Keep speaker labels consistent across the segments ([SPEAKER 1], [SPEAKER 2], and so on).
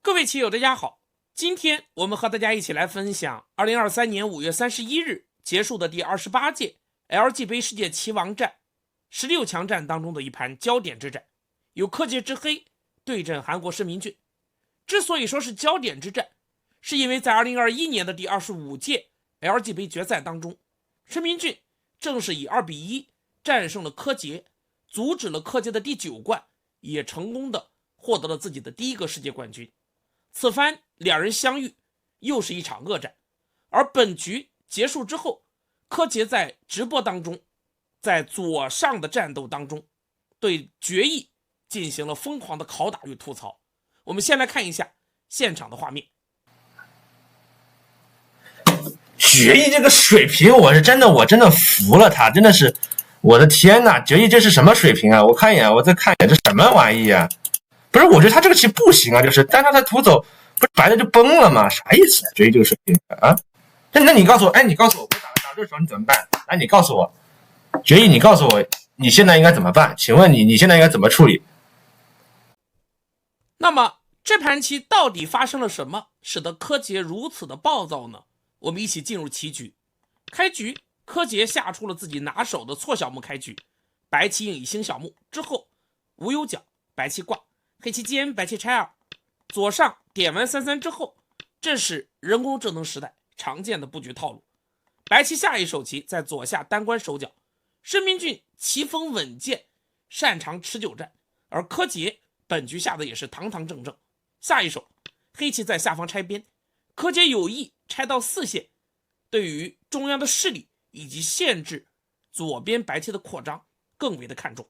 [SPEAKER 1] 各位棋友大家好，今天我们和大家一起来分享2023年5月31日结束的第28届 LG 杯世界棋王战16强战当中的一盘焦点之战，由柯洁之黑对阵韩国申明俊。之所以说是焦点之战，是因为在2021年的第25届 LG 杯决赛当中，申明俊正是以2-1战胜了柯洁，阻止了柯洁的第9冠，也成功的获得了自己的第一个世界冠军。此番两人相遇又是一场恶战，而本局结束之后，柯洁在直播当中，在左上的战斗当中对决意进行了疯狂的拷打与吐槽。我们先来看一下现场的画面。
[SPEAKER 2] 决意这个水平我真的服了他，真的是我的天哪，决意这是什么水平啊？我看一眼，我再看一眼，这什么玩意啊？不是，我觉得他这个棋不行啊，就是单他图走，不是白的就崩了吗？啥意思啊？决意这个水平啊？那你告诉我，你告诉我，我打这时候你怎么办？你告诉我，决意，你告诉我，你现在应该怎么办？请问你现在应该怎么处理？
[SPEAKER 1] 那么这盘棋到底发生了什么，使得柯洁如此的暴躁呢？我们一起进入棋局。开局，柯洁下出了自己拿手的错小目开局，白棋应以星小目之后无忧角，白棋挂，黑棋尖，白棋拆2，左上点完3-3之后，这是人工智能时代常见的布局套路。白棋下一手棋在左下单关手脚，申明俊棋风稳健，擅长持久战，而柯洁本局下的也是堂堂正正。下一手，黑棋在下方拆边，柯洁有意拆到4线，对于中央的势力以及限制左边白棋的扩张更为的看重。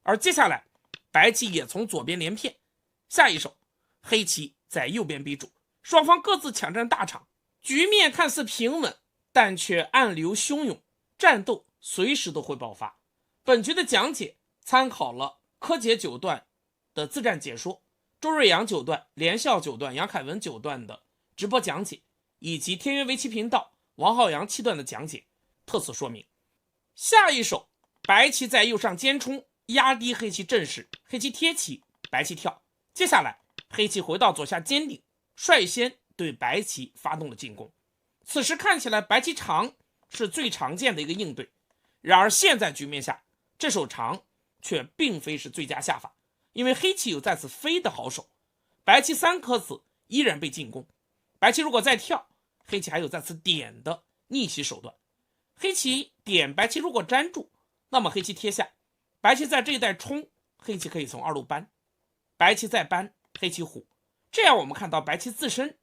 [SPEAKER 1] 而接下来白棋也从左边连骗，下一手黑棋在右边逼主，双方各自抢占大场，局面看似平稳，但却暗流汹涌，战斗随时都会爆发。本局的讲解参考了柯洁9段的自战解说，周瑞阳9段、连笑9段、杨凯文9段的直播讲解，以及天元围棋频道王浩洋7段的讲解，特此说明。下一手白棋在右上尖冲，压低黑棋阵势，黑棋贴棋，白棋跳。接下来黑棋回到左下坚定，率先对白棋发动了进攻。此时看起来白棋长是最常见的一个应对，然而现在局面下，这手长却并非是最佳下法，因为黑棋有在此飞的好手，白棋3颗子依然被进攻，白棋如果再跳，黑棋还有在此点的逆袭手段。黑棋点，白棋如果粘住，那么黑棋贴下，白棋在这一带冲，黑棋可以从2路搬，白棋再搬，黑棋虎。这样我们看到白棋自身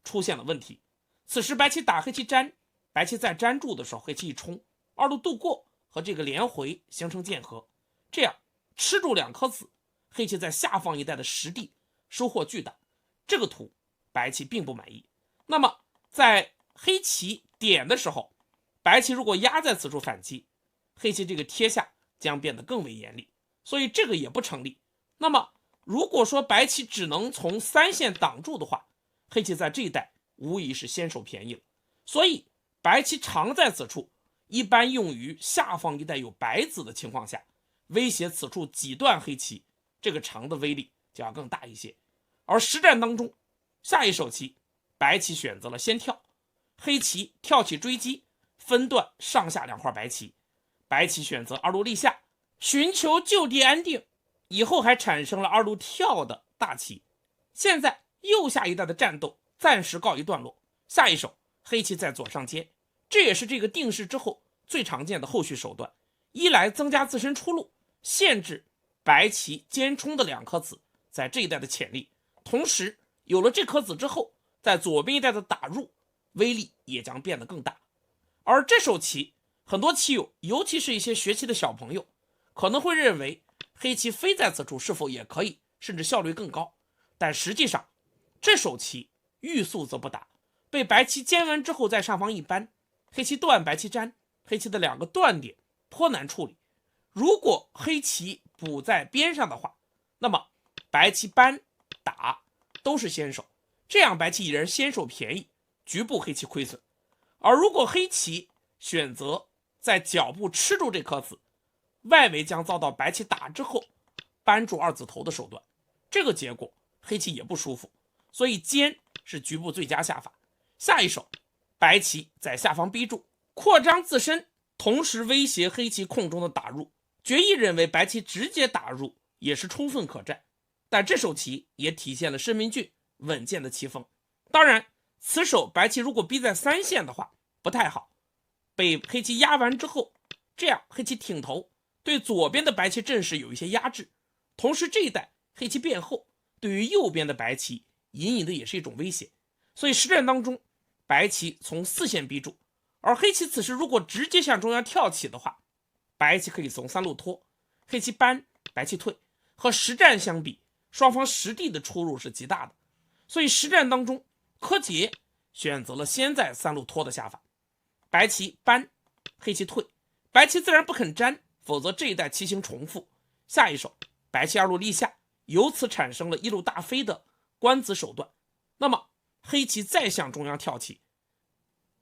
[SPEAKER 1] 出现了问题。此时白棋打黑棋粘，白棋再粘住的时候，黑棋一冲，2路渡过和这个连回形成剑合，这样吃住2颗子，黑棋在下方一带的实地收获巨大。这个图白棋并不满意。那么在黑棋点的时候，白棋如果压在此处反击，黑棋这个贴下将变得更为严厉，所以这个也不成立。那么如果说白棋只能从3线挡住的话，黑棋在这一带无疑是先手便宜了。所以白棋长在此处一般用于下方一带有白子的情况下，威胁此处几段黑棋，这个长的威力就要更大一些。而实战当中，下一手棋白棋选择了先跳，黑棋跳起追击，分段上下2块白棋，白棋选择2路立下，寻求就地安定，以后还产生了2路跳的大棋。现在右下一带的战斗暂时告一段落，下一手黑棋在左上接，这也是这个定式之后最常见的后续手段，一来增加自身出路，限制白棋尖冲的2颗子在这一带的潜力，同时有了这颗子之后，在左边一带的打入威力也将变得更大。而这手棋很多棋友，尤其是一些学棋的小朋友，可能会认为黑棋飞在此处是否也可以，甚至效率更高，但实际上这手棋欲速则不达，被白棋尖完之后在上方一搬，黑棋断，白棋粘，黑棋的2个断点颇难处理。如果黑棋补在边上的话，那么白棋搬打都是先手，这样白棋已然先手便宜，局部黑棋亏损。而如果黑棋选择在脚部吃住这颗子，外围将遭到白棋打之后扳住2子头的手段，这个结果黑棋也不舒服。所以坚是局部最佳下法。下一手，白棋在下方逼住，扩张自身，同时威胁黑棋空中的打入。决议认为白棋直接打入也是充分可战，但这手棋也体现了申明俊稳健的棋风。当然，此手白棋如果逼在3线的话不太好，被黑棋压完之后，这样黑棋挺头，对左边的白棋阵势有一些压制，同时这一带黑棋变后，对于右边的白棋隐隐的也是一种威胁。所以实战当中，白棋从4线逼住，而黑棋此时如果直接向中央跳起的话，白棋可以从3路拖，黑棋搬，白棋退，和实战相比，双方实地的出入是极大的。所以实战当中，柯洁选择了先在3路拖的下法，白棋搬，黑棋退，白棋自然不肯粘，否则这一带棋形重复。下一手，白棋2路立下，由此产生了1路大飞的官子手段。那么黑棋再向中央跳起，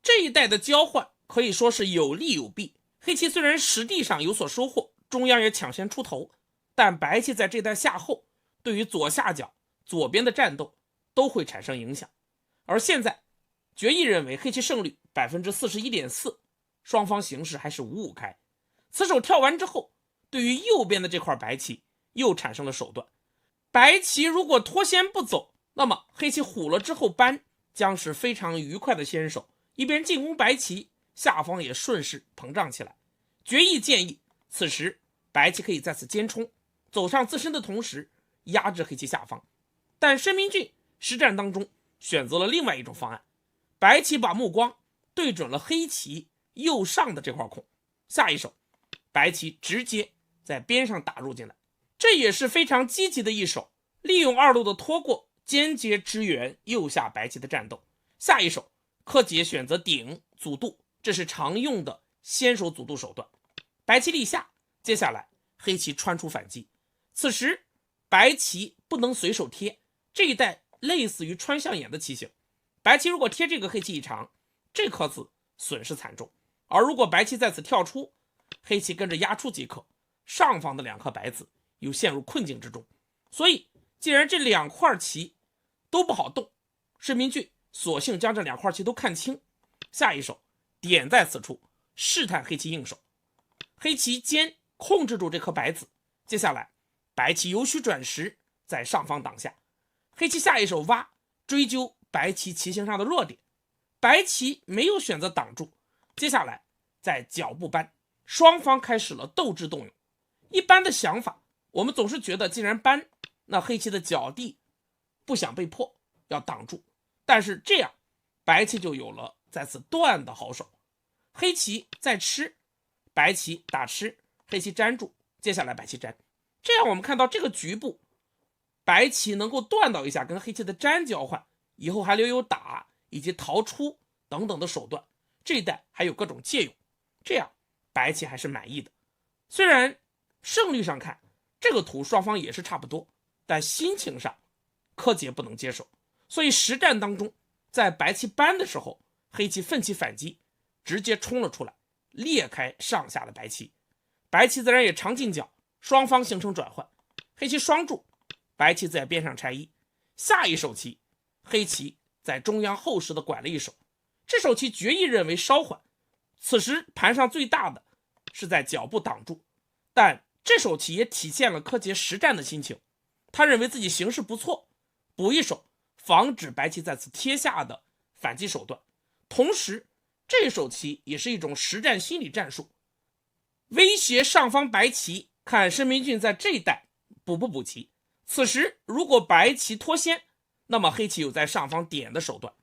[SPEAKER 1] 这一带的交换可以说是有利有弊。黑棋虽然实地上有所收获，中央也抢先出头，但白棋在这带下后，对于左下角左边的战斗都会产生影响。而现在决议认为黑棋胜率 41.4%， 双方形势还是5-5开。此手跳完之后，对于右边的这块白棋又产生了手段。白棋如果脱先不走，那么黑棋虎了之后搬将是非常愉快的先手，一边进攻白棋，下方也顺势膨胀起来。决议建议此时白棋可以在此尖冲，走上自身的同时压制黑棋下方。但申明俊实战当中选择了另外一种方案，白棋把目光对准了黑棋右上的这块空，下一手白棋直接在边上打入进来，这也是非常积极的一手，利用2路的拖过间接支援右下白棋的战斗。下一手柯洁选择顶阻渡，这是常用的先手阻渡手段。白棋立下，接下来黑棋穿出反击，此时白棋不能随手贴，这一带类似于穿象眼的棋形，白棋如果贴这个黑棋一长，这颗子损失惨重。而如果白棋在此跳出，黑棋跟着压出即可，上方的2颗白子又陷入困境之中。所以既然这2块棋都不好动，申明俊索性将这2块棋都看清，下一手点在此处试探黑棋应手。黑棋尖控制住这颗白子，接下来白棋由虚转实，在上方挡下，黑棋下一手挖，追究白棋棋形上的弱点，白棋没有选择挡住，接下来在脚步搬，双方开始了斗智斗勇。一般的想法，我们总是觉得既然搬，那黑棋的脚地不想被破，要挡住，但是这样白棋就有了在此断的好手。黑棋在吃，白棋打吃，黑棋粘住，接下来白棋粘，这样我们看到这个局部白棋能够断到一下跟黑棋的粘交换，以后还留有打以及逃出等等的手段，这一带还有各种借用，这样白棋还是满意的。虽然胜率上看这个图双方也是差不多，但心情上柯洁不能接受，所以实战当中在白棋搬的时候，黑棋奋起反击，直接冲了出来，裂开上下的白棋，白棋自然也长进角，双方形成转换，黑棋双住，白棋在边上拆一。下一手棋黑棋在中央厚实的拐了一手，这手棋决议认为稍缓，此时盘上最大的是在脚步挡住，但这手棋也体现了柯洁实战的心情，他认为自己形势不错，补一手防止白棋在此贴下的反击手段，同时这手棋也是一种实战心理战术，威胁上方白棋，看申明俊在这一带补不补棋。此时如果白棋脱先，那么黑棋有在上方点的手段，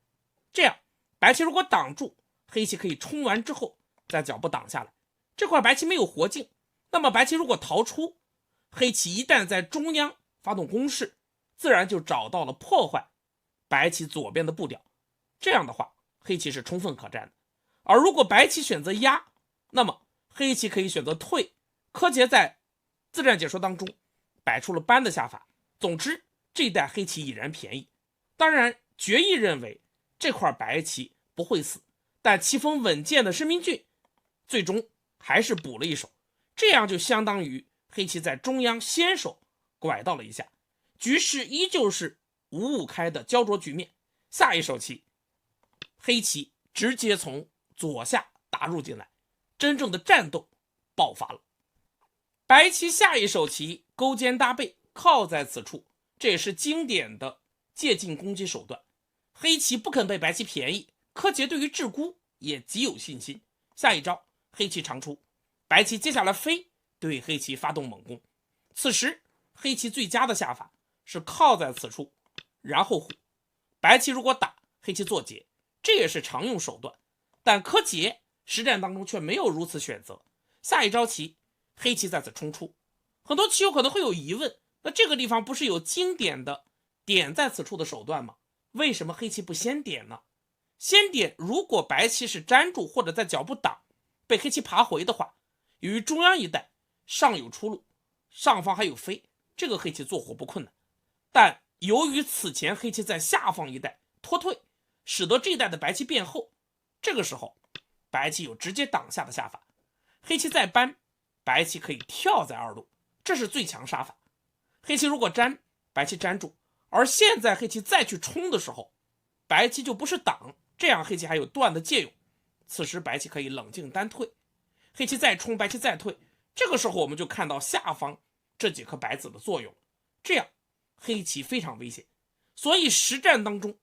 [SPEAKER 1] 这样白棋如果挡住，黑棋可以冲完之后在脚步挡下来，这块白棋没有活境，那么白棋如果逃出，黑棋一旦在中央发动攻势，自然就找到了破坏白棋左边的步调，这样的话黑棋是充分可战的。而如果白棋选择压，那么黑棋可以选择退，柯洁在自战解说当中摆出了搬的下法，总之这一带黑棋已然便宜。当然决议认为这块白棋不会死，但棋风稳健的申明俊最终还是补了一手，这样就相当于黑棋在中央先手拐到了一下，局势依旧是5-5开的焦灼局面。下一手棋，黑棋直接从左下打入进来，真正的战斗爆发了。白棋下一手棋勾肩搭背，靠在此处，这也是经典的借进攻击手段。黑棋不肯被白棋便宜，柯洁对于鹧鸪也极有信心。下一招，黑棋长出，白棋接下来飞，对黑棋发动猛攻。此时黑棋最佳的下法是靠在此处，然后虎。白棋如果打，黑棋做劫，这也是常用手段，但柯洁实战当中却没有如此选择。下一招棋，黑棋在此冲出。很多棋友可能会有疑问，那这个地方不是有经典的点在此处的手段吗？为什么黑棋不先点呢？先点，如果白棋是粘住或者在脚步挡，被黑棋爬回的话，由于中央一带上有出路，上方还有飞，这个黑棋做活不困难。但由于此前黑棋在下方一带脱退，使得这一带的白棋变厚，这个时候白棋有直接挡下的下法。黑棋再搬，白棋可以跳在2路，这是最强杀法。黑棋如果粘，白棋粘住，而现在黑棋再去冲的时候，白棋就不是挡，这样黑棋还有断的借用。此时白棋可以冷静单退，黑棋再冲，白棋再退，这个时候我们就看到下方这几颗白子的作用，这样黑棋非常危险。所以实战当中，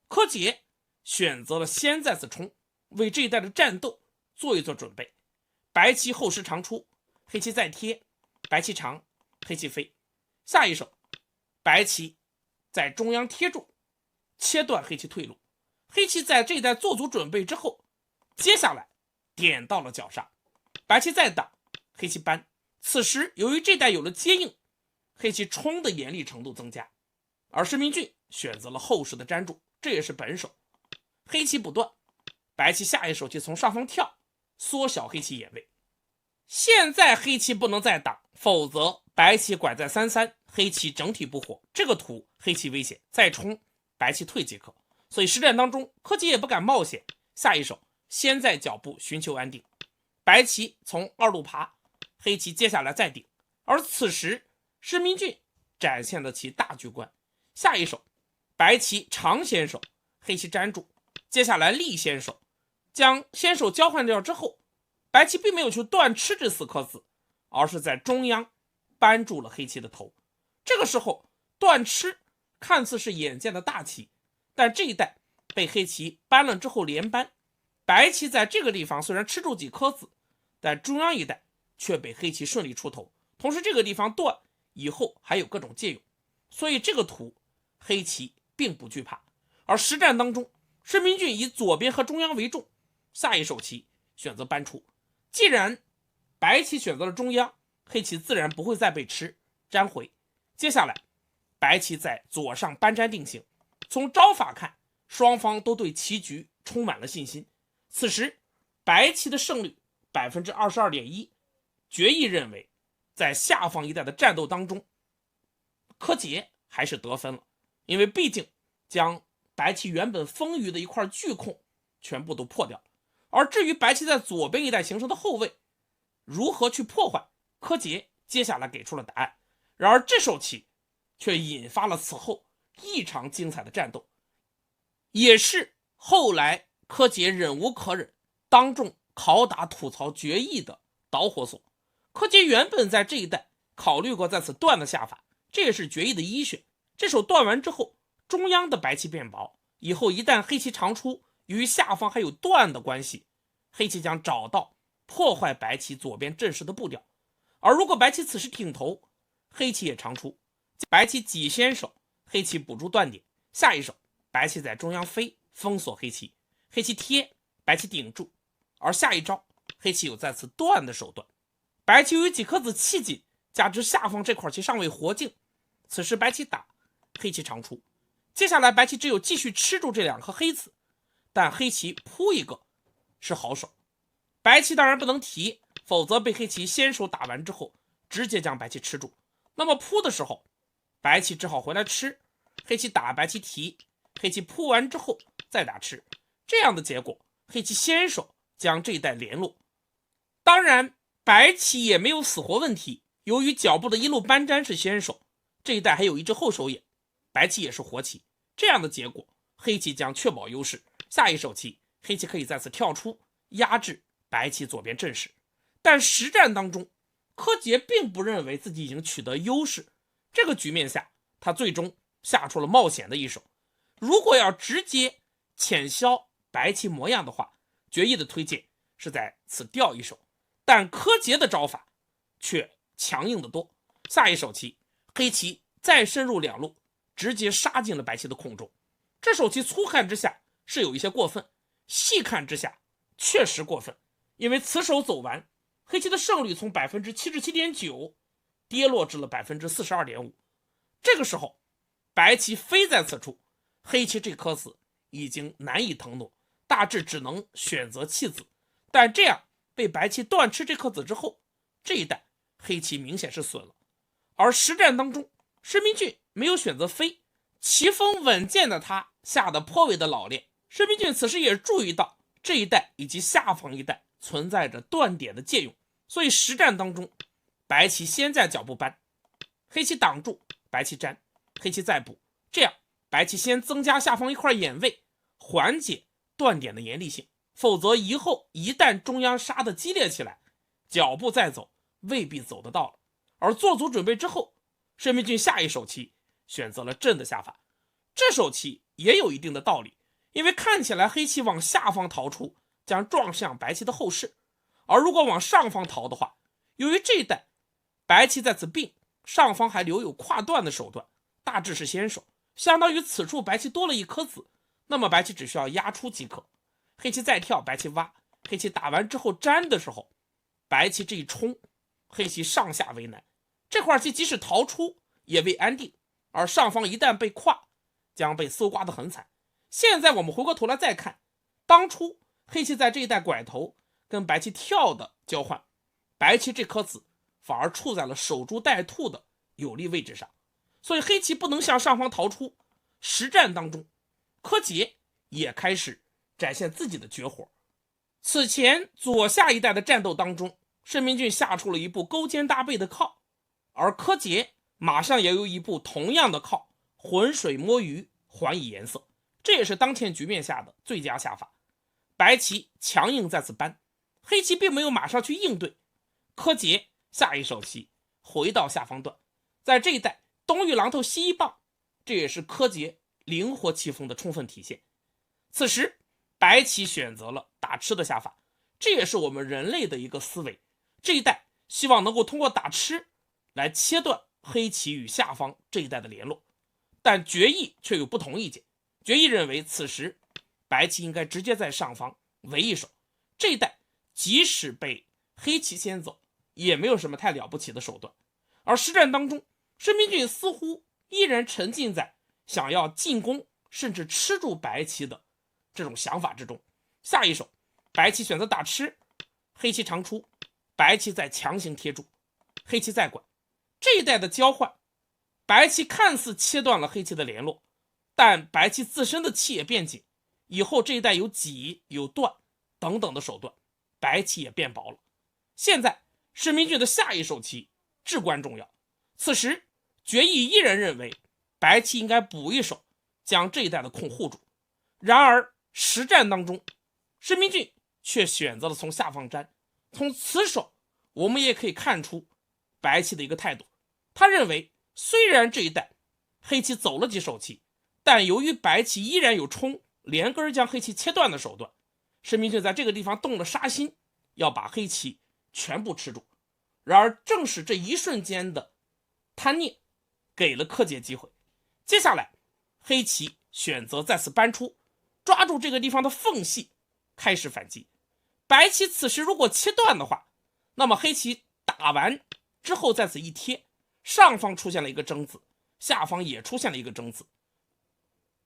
[SPEAKER 1] 柯洁选择了先在此冲，为这一带的战斗做一做准备。白棋后时长出，黑棋再贴，白棋长，黑棋飞。下一手，白棋在中央贴住，切断黑棋退路。黑棋在这一带做足准备之后，接下来点到了绞杀，白棋再挡，黑棋搬。此时由于这带有了接应，黑棋冲的严厉程度增加，而施明峻选择了后时的粘住，这也是本手。黑棋不断，白棋下一手棋从上方跳，缩小黑棋眼位。现在黑棋不能再挡，否则白棋拐在3-3，黑棋整体不活，这个图黑棋危险，再冲白棋退即可。所以实战当中柯洁也不敢冒险，下一手先在脚步寻求安定，白棋从2路爬，黑棋接下来再顶。而此时施明峻展现了其大局观。下一手，白棋长先手，黑棋粘住，接下来立先手，将先手交换掉之后，白棋并没有去断吃这4颗子，而是在中央扳住了黑棋的头。这个时候断吃看似是眼见的大棋，但这一带被黑棋扳了之后连扳，白棋在这个地方虽然吃住几颗子，但中央一带却被黑棋顺利出头，同时这个地方断以后还有各种借用，所以这个图黑棋并不惧怕。而实战当中，施明峻以左边和中央为重，下一手棋选择搬出。既然白棋选择了中央，黑棋自然不会再被吃，粘回。接下来白棋在左上搬粘定型，从招法看，双方都对棋局充满了信心。此时白棋的胜率 22.1%， 决议认为在下方一带的战斗当中，柯洁还是得分了，因为毕竟将白棋原本丰腴的一块巨空全部都破掉了。而至于白棋在左边一带形成的后卫如何去破坏，柯洁接下来给出了答案。然而这手棋却引发了此后异常精彩的战斗，也是后来柯洁忍无可忍，当众拷打吐槽决议的导火索。柯洁原本在这一带考虑过在此断的下法，这也是决议的一选。这手断完之后，中央的白棋变薄，以后一旦黑棋长出，由于下方还有断的关系，黑棋将找到破坏白棋左边阵势的步调。而如果白棋此时挺头，黑棋也长出，白棋挤先手，黑棋补住断点。下一手白棋在中央飞，封锁黑棋，黑棋贴，白棋顶住。而下一招黑棋有在此断的手段，白棋由于几颗子气紧，加之下方这块棋尚未活境，此时白棋打，黑棋长出。接下来白棋只有继续吃住这2颗黑子，但黑棋扑一个是好手，白棋当然不能提，否则被黑棋先手打完之后直接将白棋吃住。那么扑的时候白棋只好回来吃，黑棋打，白棋提，黑棋扑完之后再打吃，这样的结果黑棋先手将这一带联络。当然白棋也没有死活问题，由于脚步的一路搬粘是先手，这一带还有一只后手眼，白棋也是活棋，这样的结果黑棋将确保优势。下一手棋黑棋可以再次跳出压制白棋左边阵势，但实战当中柯洁并不认为自己已经取得优势，这个局面下他最终下出了冒险的一手。如果要直接浅消白棋模样的话，决议的推荐是在此调一手，但柯洁的招法却强硬得多。下一手棋黑棋再深入两路，直接杀进了白棋的空中。这手棋粗看之下是有一些过分，细看之下确实过分，因为此手走完，黑棋的胜率从 77.9% 跌落至了 42.5%。 这个时候白棋飞在此处，黑棋这颗子已经难以腾挪，大致只能选择弃子。但这样被白棋断吃这颗子之后，这一代黑棋明显是损了。而实战当中申明俊没有选择飞，棋风稳健的他下得颇为的老练。申明俊此时也注意到这一带以及下方一带存在着断点的借用，所以实战当中白棋先在脚步搬，黑棋挡住，白棋粘，黑棋再补，这样白棋先增加下方一块眼位，缓解断点的严厉性，否则以后一旦中央杀的激烈起来，脚步再走未必走得到了。而做足准备之后，申明俊下一手棋选择了正的下法。这手棋也有一定的道理，因为看起来黑棋往下方逃出将撞向白棋的后势，而如果往上方逃的话，由于这一带白棋在此并，上方还留有跨断的手段，大致是先手，相当于此处白棋多了一颗子，那么白棋只需要压出即可。黑棋再跳，白棋挖，黑棋打完之后粘的时候，白棋这一冲，黑棋上下为难，这块棋即使逃出也未安定，而上方一旦被跨，将被搜刮得很惨。现在我们回过头来再看，当初黑棋在这一带拐头跟白棋跳的交换，白棋这颗子反而处在了守株待兔的有利位置上，所以黑棋不能向上方逃出。实战当中柯洁也开始展现自己的绝活。此前左下一带的战斗当中，申明俊下出了一步勾肩搭背的靠，而柯洁马上也有一步同样的靠，浑水摸鱼，还以颜色，这也是当前局面下的最佳下法。白棋强硬在此搬，黑棋并没有马上去应对，柯洁下一手棋回到下方段，在这一带东遇榔头西一棒，这也是柯洁灵活棋风的充分体现。此时白棋选择了打吃的下法，这也是我们人类的一个思维，这一带希望能够通过打吃来切断黑棋与下方这一带的联络。但决议却有不同意见，决议认为此时白棋应该直接在上方围一手，这一带即使被黑棋先走也没有什么太了不起的手段。而实战当中申明俊似乎依然沉浸在想要进攻甚至吃住白棋的这种想法之中。下一手白棋选择打吃，黑棋长出，白棋再强行贴住，黑棋再拐，这一带的交换，白棋看似切断了黑棋的联络，但白棋自身的气也变紧，以后这一带有挤有断等等的手段，白棋也变薄了。现在申明俊的下一手棋至关重要，此时决议依然认为白棋应该补一手将这一带的空护住，然而实战当中申明俊却选择了从下方粘。从此手我们也可以看出白棋的一个态度，他认为虽然这一带黑棋走了几手棋，但由于白棋依然有冲连根将黑棋切断的手段，申明俊在这个地方动了杀心，要把黑棋全部吃住。然而正是这一瞬间的贪念给了柯洁机会，接下来黑棋选择再次搬出，抓住这个地方的缝隙开始反击。白棋此时如果切断的话，那么黑棋打完之后在此一贴，上方出现了一个争子，下方也出现了一个争子，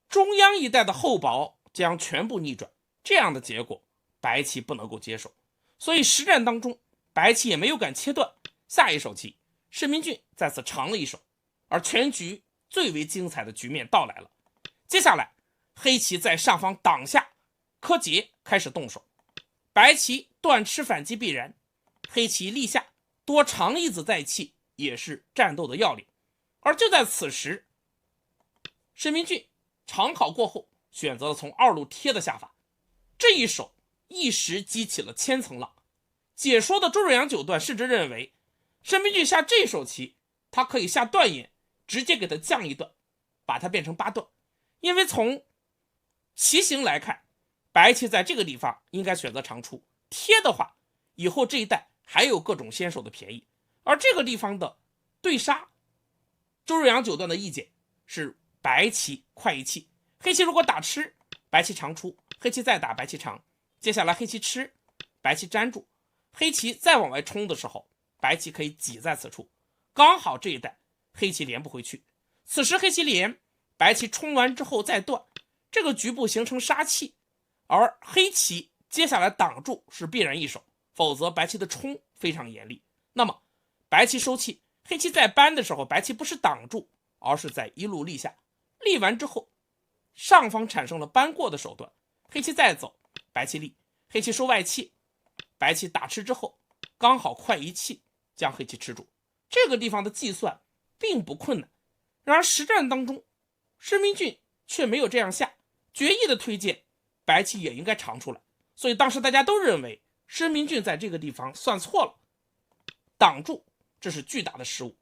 [SPEAKER 1] 中央一带的厚薄将全部逆转，这样的结果白棋不能够接受，所以实战当中白棋也没有敢切断。下一手棋申明俊在此长了一手，而全局最为精彩的局面到来了。接下来黑棋在上方挡下，柯洁开始动手，白棋断吃反击必然，黑棋立下多长一子在气也是战斗的要领。而就在此时，申明俊长考过后选择了从二路贴的下法，这一手一时激起了千层浪。解说的周润阳九段甚至认为，申明俊下这手棋，他可以下断眼，直接给他降一段，把它变成8段。因为从棋形来看，白棋在这个地方应该选择长出，贴的话，以后这一带还有各种先手的便宜。而这个地方的对杀，周润阳九段的意见是白棋快一气，黑棋如果打吃，白棋长出，黑棋再打白棋长，接下来黑棋吃，白棋粘住，黑棋再往外冲的时候，白棋可以挤在此处，刚好这一带黑棋连不回去。此时黑棋连，白棋冲完之后再断，这个局部形成杀气，而黑棋接下来挡住是必然一手，否则白棋的冲非常严厉。那么白棋收气，黑棋在扳的时候，白棋不是挡住，而是在一路立下，立完之后上方产生了扳过的手段，黑棋再走，白棋立，黑棋收外气，白棋打吃之后刚好快一气将黑棋吃住。这个地方的计算并不困难，然而实战当中申明俊却没有这样下，决议的推荐白棋也应该长出来，所以当时大家都认为申明俊在这个地方算错了，挡住，这是巨大的失误。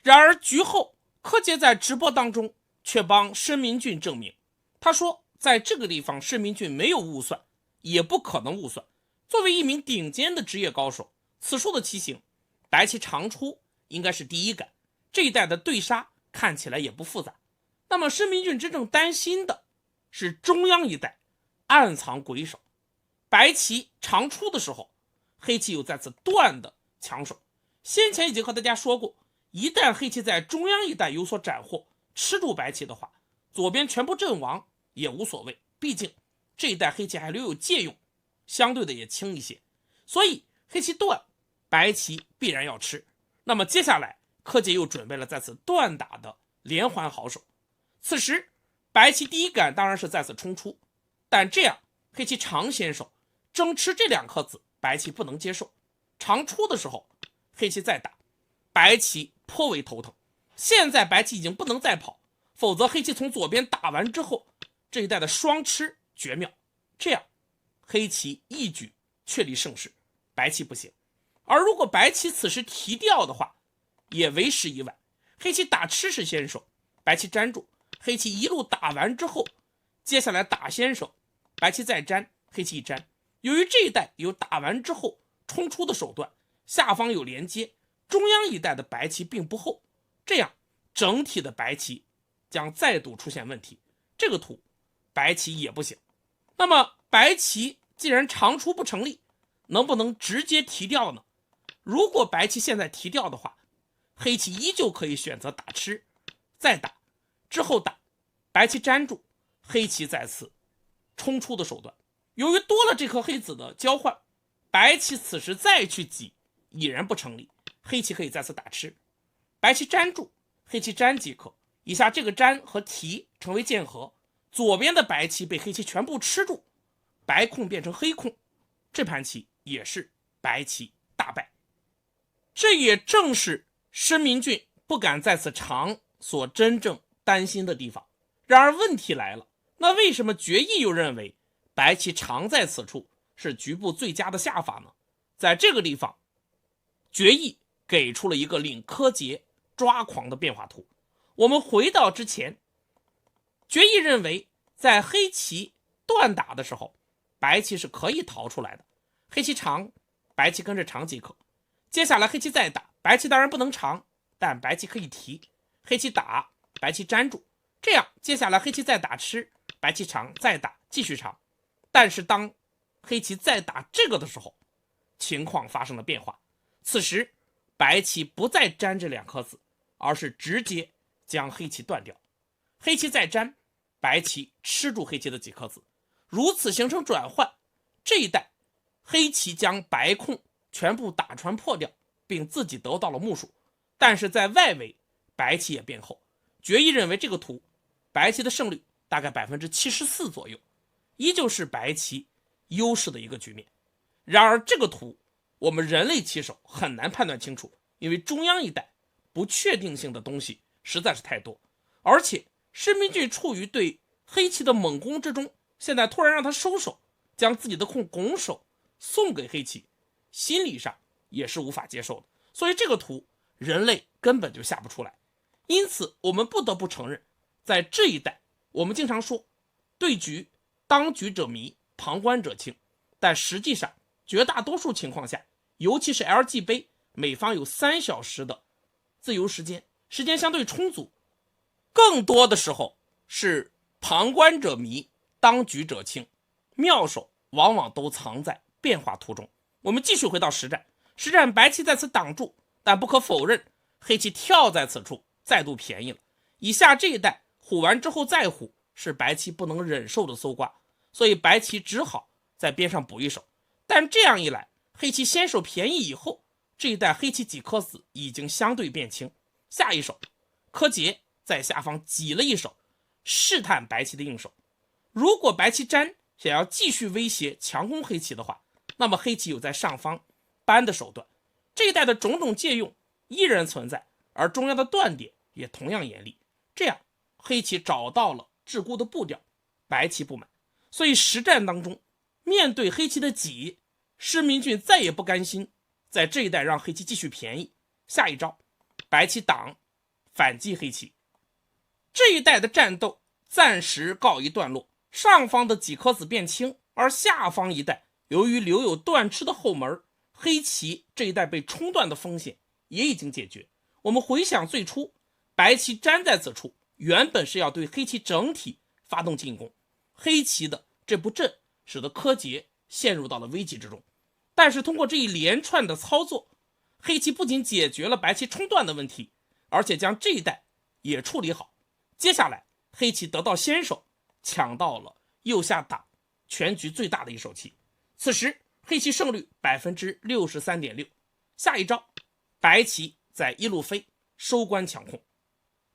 [SPEAKER 1] 然而局后柯洁在直播当中却帮申明俊证明，他说在这个地方申明俊没有误算，也不可能误算。作为一名顶尖的职业高手，此处的棋形白棋长出应该是第一感，这一带的对杀看起来也不复杂。那么申明俊真正担心的是中央一带暗藏鬼手，白棋长出的时候，黑棋有再次断的抢手。先前已经和大家说过，一旦黑棋在中央一带有所斩获，吃住白棋的话，左边全部阵亡也无所谓，毕竟这一带黑棋还留有借用，相对的也轻一些。所以黑棋断，白棋必然要吃。那么接下来柯洁又准备了再次断打的连环好手。此时白棋第一感当然是再次冲出，但这样黑棋长先手，争吃这2颗子白棋不能接受。长出的时候黑棋再打，白棋颇为头疼。现在白棋已经不能再跑，否则黑棋从左边打完之后，这一带的双吃绝妙，这样黑棋一举确立胜势，白棋不行。而如果白棋此时提掉的话，也为时已晚。黑棋打吃是先手，白棋粘住，黑棋一路打完之后，接下来打先手，白棋再粘，黑棋一粘。由于这一带有打完之后冲出的手段，下方有连接，中央一带的白棋并不厚，这样整体的白棋将再度出现问题。这个图白棋也不行。那么白棋既然长出不成立，能不能直接提掉呢？如果白棋现在提掉的话，黑棋依旧可以选择打吃，再打，之后打，白棋粘住，黑棋再次冲出的手段。由于多了这颗黑子的交换，白棋此时再去挤已然不成立，黑棋可以再次打吃，白棋粘住，黑棋粘即可。以下这个粘和提成为键合，左边的白棋被黑棋全部吃住，白控变成黑控，这盘棋也是白棋大败。这也正是申明俊不敢在此长所真正担心的地方。然而问题来了，那为什么决议又认为白棋长在此处是局部最佳的下法呢？在这个地方，决议给出了一个令柯洁抓狂的变化图。我们回到之前，决议认为在黑棋断打的时候，白棋是可以逃出来的，黑棋长，白棋跟着长即可。接下来黑棋再打，白棋当然不能长，但白棋可以提，黑棋打，白棋粘住，这样接下来黑棋再打吃，白棋长，再打继续长。但是当黑棋再打这个的时候，情况发生了变化。此时白棋不再粘这2颗子，而是直接将黑棋断掉，黑棋再粘，白棋吃住黑棋的几颗子，如此形成转换。这一带黑棋将白控全部打穿破掉，并自己得到了目数，但是在外围白棋也变厚。决议认为这个图白棋的胜率大概 74% 左右，依旧是白棋优势的一个局面。然而这个图我们人类棋手很难判断清楚，因为中央一带不确定性的东西实在是太多，而且申明俊处于对黑棋的猛攻之中，现在突然让他收手，将自己的拱手送给黑棋，心理上也是无法接受的。所以这个图人类根本就下不出来。因此我们不得不承认，在这一代我们经常说对局当局者迷，旁观者清，但实际上绝大多数情况下，尤其是 LG 杯，每方有3小时的自由时间，时间相对充足，更多的时候是旁观者迷，当局者清，妙手往往都藏在变化图中。我们继续回到实战，白棋在此挡住，但不可否认，黑棋跳在此处再度便宜了。以下这一代虎完之后再虎，是白棋不能忍受的搜刮，所以白棋只好在边上补一手。但这样一来，黑棋先手便宜以后，这一代黑棋几颗子已经相对变轻。下一手，柯洁在下方挤了一手，试探白棋的应手。如果白棋粘想要继续威胁强攻黑棋的话，那么黑棋有在上方扳的手段。这一代的种种借用依然存在，而中央的断点也同样严厉。这样黑棋找到了桎梏的步调，白棋不满。所以实战当中，面对黑棋的挤，申明俊再也不甘心在这一代让黑棋继续便宜。下一招，白棋挡反击黑棋。这一代的战斗暂时告一段落，上方的几颗子变轻，而下方一代由于留有断吃的后门，黑棋这一代被冲断的风险也已经解决。我们回想最初，白棋粘在此处，原本是要对黑棋整体发动进攻，黑棋的这步阵使得柯洁陷入到了危机之中。但是通过这一连串的操作，黑棋不仅解决了白棋冲断的问题，而且将这一代也处理好。接下来黑棋得到先手，抢到了右下挡全局最大的一手棋。此时黑棋胜率 63.6%。 下一招，白棋在一路飞收官抢控。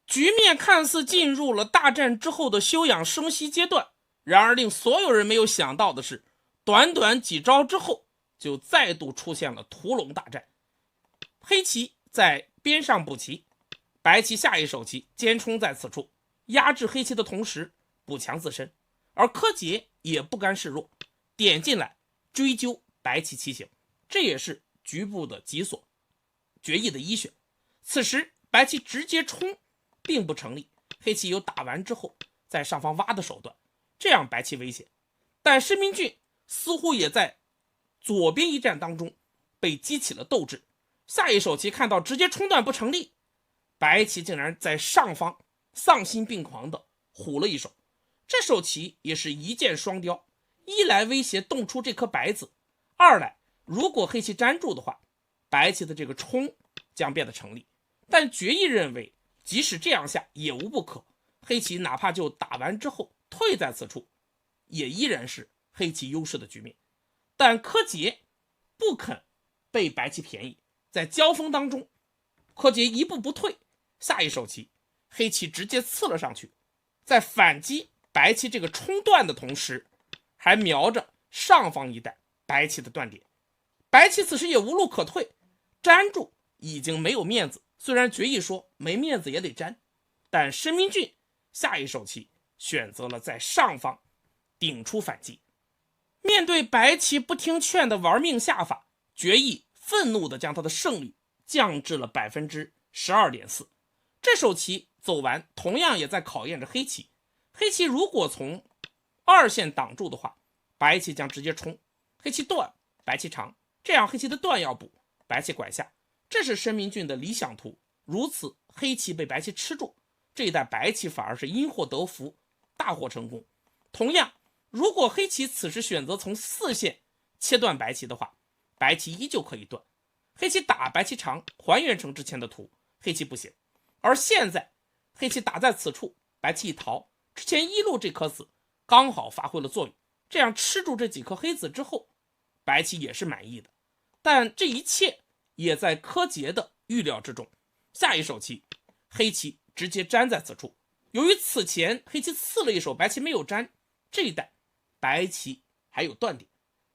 [SPEAKER 1] 局面看似进入了大战之后的休养生息阶段，然而令所有人没有想到的是，短短几招之后就再度出现了屠龙大战。黑棋在边上补棋，白棋下一手棋尖冲在此处压制黑棋的同时补强自身，而柯洁也不甘示弱，点进来追究白棋棋形，这也是局部的急所，决议的一选。此时白棋直接冲并不成立，黑棋有打完之后在上方挖的手段，这样白棋危险。但申明俊似乎也在左边一战当中被激起了斗志，下一手棋看到直接冲断不成立，白棋竟然在上方丧心病狂的虎了一手。这手棋也是一箭双雕，一来威胁动出这颗白子，二来如果黑棋粘住的话，白棋的这个冲将变得成立。但决议认为即使这样下也无不可，黑棋哪怕就打完之后退在此处，也依然是黑棋优势的局面。但柯洁不肯被白棋便宜，在交锋当中，柯洁一步不退，下一手棋黑棋直接刺了上去，在反击白棋这个冲断的同时，还瞄着上方一带白棋的断点。白棋此时也无路可退，粘住已经没有面子，虽然决议说没面子也得粘，但申明俊下一手棋选择了在上方顶出反击。面对白棋不听劝的玩命下法，决议愤怒地将他的胜率降至了 12.4%。 这手棋走完同样也在考验着黑棋，黑棋如果从二线挡住的话，白棋将直接冲，黑棋断白棋长，这样黑棋的断要补，白棋拐下，这是申明俊的理想图。如此黑棋被白棋吃住，这一代白棋反而是因祸得福，大获成功。同样，如果黑棋此时选择从4线切断白棋的话，白棋依旧可以断，黑棋打白棋长还原成之前的图，黑棋不行。而现在黑棋打在此处，白棋一逃，之前一路这颗子刚好发挥了作用，这样吃住这几颗黑子之后，白棋也是满意的。但这一切也在柯洁的预料之中。下一手棋黑棋直接粘在此处，由于此前黑棋刺了一手，白棋没有粘，这一代白棋还有断点，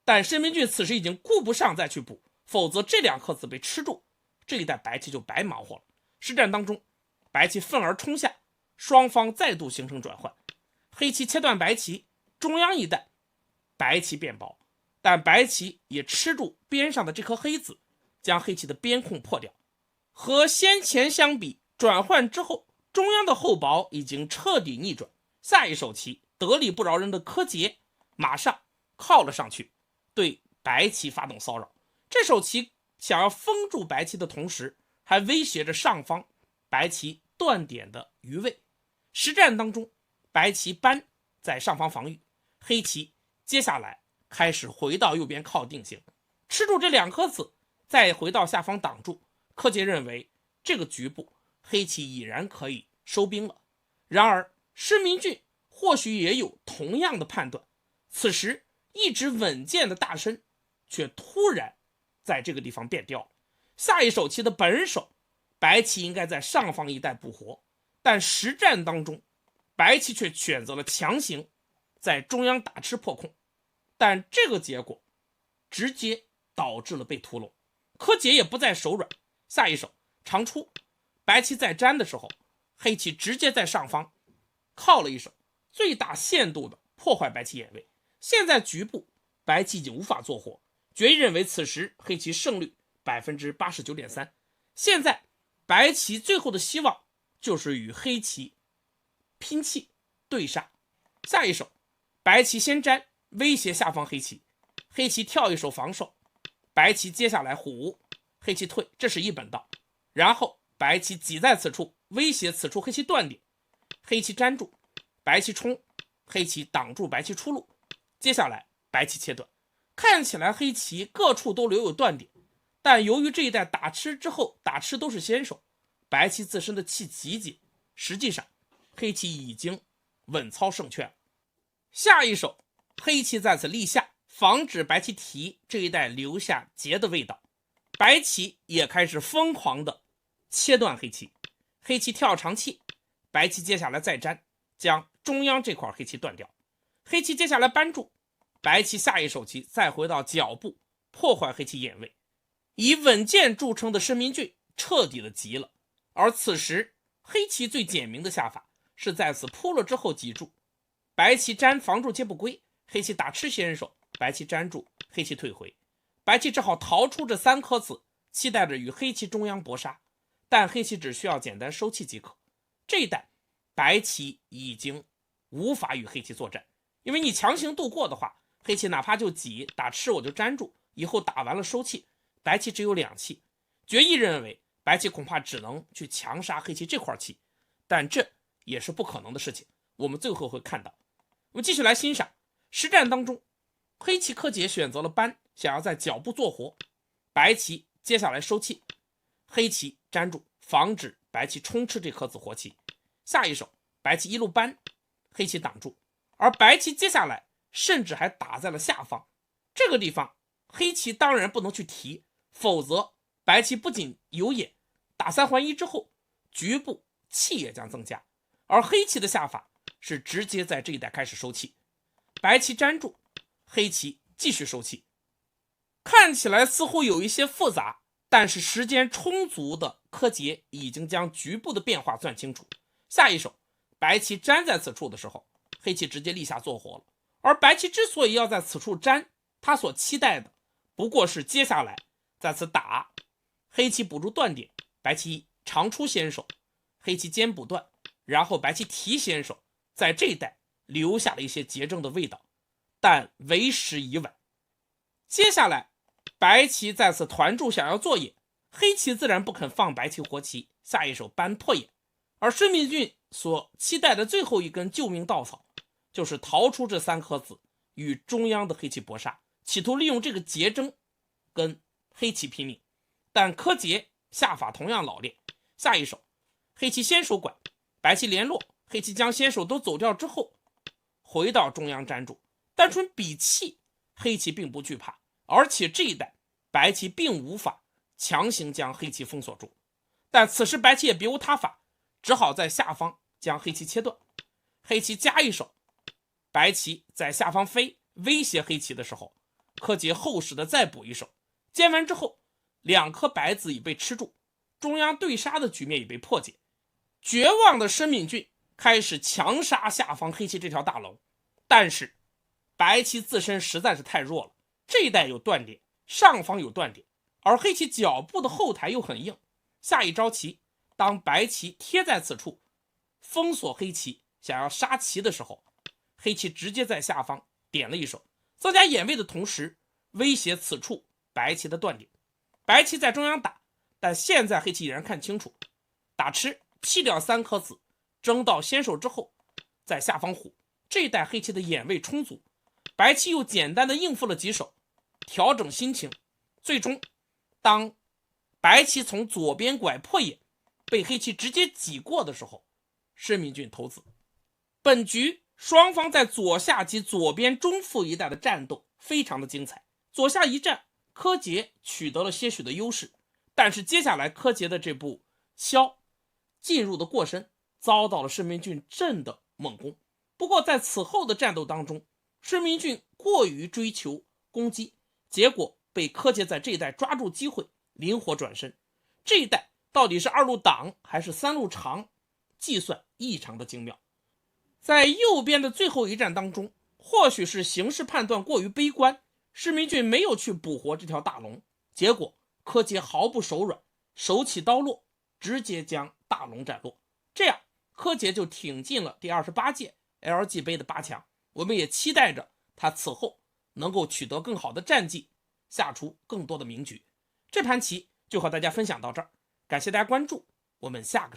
[SPEAKER 1] 但申明俊此时已经顾不上再去补，否则这2颗子被吃住，这一代白棋就白忙活了。实战当中，白棋愤而冲下，双方再度形成转换。黑棋切断白棋，中央一带白棋变薄，但白棋也吃住边上的这颗黑子，将黑棋的边控破掉。和先前相比，转换之后中央的厚薄已经彻底逆转。下一手棋得理不饶人的柯洁马上靠了上去，对白棋发动骚扰。这手棋想要封住白棋的同时，还威胁着上方白棋断点的余位。实战当中，白棋搬在上方防御，黑棋接下来开始回到右边靠定型，吃住这2颗子，再回到下方挡住。柯洁认为这个局部黑棋已然可以收兵了。然而施明峻或许也有同样的判断，此时一直稳健的大身却突然在这个地方变掉了。下一手棋的本手，白棋应该在上方一带补活，但实战当中白棋却选择了强行在中央打吃破空，但这个结果直接导致了被屠龙。柯洁也不再手软，下一手长出，白棋在粘的时候，黑棋直接在上方靠了一手，最大限度的破坏白棋眼位。现在局部白棋已经无法做活，决议认为此时黑棋胜率 89.3%。 现在白棋最后的希望就是与黑棋拼气对杀。下一手白棋先粘，威胁下方黑棋，黑棋跳一手防守，白棋接下来虎，黑棋退，这是一本道。然后白棋挤在此处，威胁此处黑棋断点，黑棋粘住，白棋冲，黑棋挡住白棋出路，接下来白棋切断。看起来黑棋各处都留有断点，但由于这一带打吃之后打吃都是先手，白棋自身的气极减，实际上黑棋已经稳操胜券了。下一手黑棋在此立下，防止白棋提这一带留下劫的味道。白棋也开始疯狂的切断黑棋，黑棋跳长气，白棋接下来再粘，将中央这块黑棋断掉。黑棋接下来扳住，白棋下一手棋再回到脚部破坏黑棋眼位。以稳健著称的施明峻彻底的急了，而此时黑棋最简明的下法是在此扑了之后挤住，白棋粘防住皆不归，黑棋打吃先手，白棋粘住，黑棋退回，白棋只好逃出这3颗子，期待着与黑棋中央搏杀，但黑棋只需要简单收气即可。这一带白棋已经无法与黑棋作战，因为你强行渡过的话，黑棋哪怕就挤打吃我就粘住，以后打完了收气，白棋只有2气。决议认为白棋恐怕只能去强杀黑棋这块气，但这也是不可能的事情，我们最后会看到。我们继续来欣赏实战当中，黑棋柯洁选择了扳，想要在脚部做活，白棋接下来收气，黑棋粘住防止白棋冲吃这颗子活棋。下一手白棋一路扳，黑棋挡住，而白棋接下来甚至还打在了下方，这个地方黑棋当然不能去提，否则白棋不仅有眼，打3还1之后局部气也将增加。而黑棋的下法是直接在这一带开始收气，白棋粘住，黑棋继续收气。看起来似乎有一些复杂，但是时间充足的柯洁已经将局部的变化算清楚。下一手白棋粘在此处的时候，黑棋直接立下做活了，而白棋之所以要在此处粘，他所期待的不过是接下来在此打，黑棋补住断点，白棋长出先手，黑棋尖补断，然后白棋提先手，在这一带留下了一些结症的味道，但为时已晚。接下来白棋在此团住想要做眼，黑棋自然不肯放白棋活棋，下一手扳破眼。而施明峻所期待的最后一根救命稻草，就是逃出这3颗子，与中央的黑棋搏杀，企图利用这个结争跟黑棋拼命。但柯洁下法同样老练，下一手黑棋先手管，白棋联络，黑棋将先手都走掉之后回到中央粘住，单纯比气黑棋并不惧怕，而且这一带白棋并无法强行将黑棋封锁住。但此时白棋也别无他法，只好在下方将黑棋切断，黑棋加一手，白棋在下方飞威胁黑棋的时候，柯洁厚实的再补一手，煎完之后2颗白子已被吃住，中央对杀的局面已被破解。绝望的施明峻开始强杀下方黑棋这条大龙。但是白棋自身实在是太弱了，这一带有断点，上方有断点，而黑棋脚部的后台又很硬。下一招棋，当白棋贴在此处封锁黑棋想要杀棋的时候，黑棋直接在下方点了一手，增加眼位的同时威胁此处白棋的断点。白棋在中央打，但现在黑棋已然看清楚，打吃弃掉3颗子，争到先手之后在下方虎，这一带黑棋的眼位充足，白棋又简单的应付了几手，调整心情。最终当白棋从左边拐破眼被黑棋直接挤过的时候，施明俊投子。本局双方在左下及左边中腹一带的战斗非常的精彩，左下一战柯洁取得了些许的优势，但是接下来柯洁的这步消进入的过深，遭到了施明俊阵的猛攻。不过在此后的战斗当中，施明俊过于追求攻击，结果被柯洁在这一带抓住机会灵活转身。这一带到底是2路挡还是3路长，计算异常的精妙。在右边的最后一战当中，或许是形势判断过于悲观，施明俊没有去捕获这条大龙，结果柯洁毫不手软，手起刀落，直接将大龙斩落。这样柯洁就挺进了第28届 LG 杯的8强。我们也期待着他此后能够取得更好的战绩，下出更多的名局。这盘棋就和大家分享到这儿，感谢大家关注，我们下个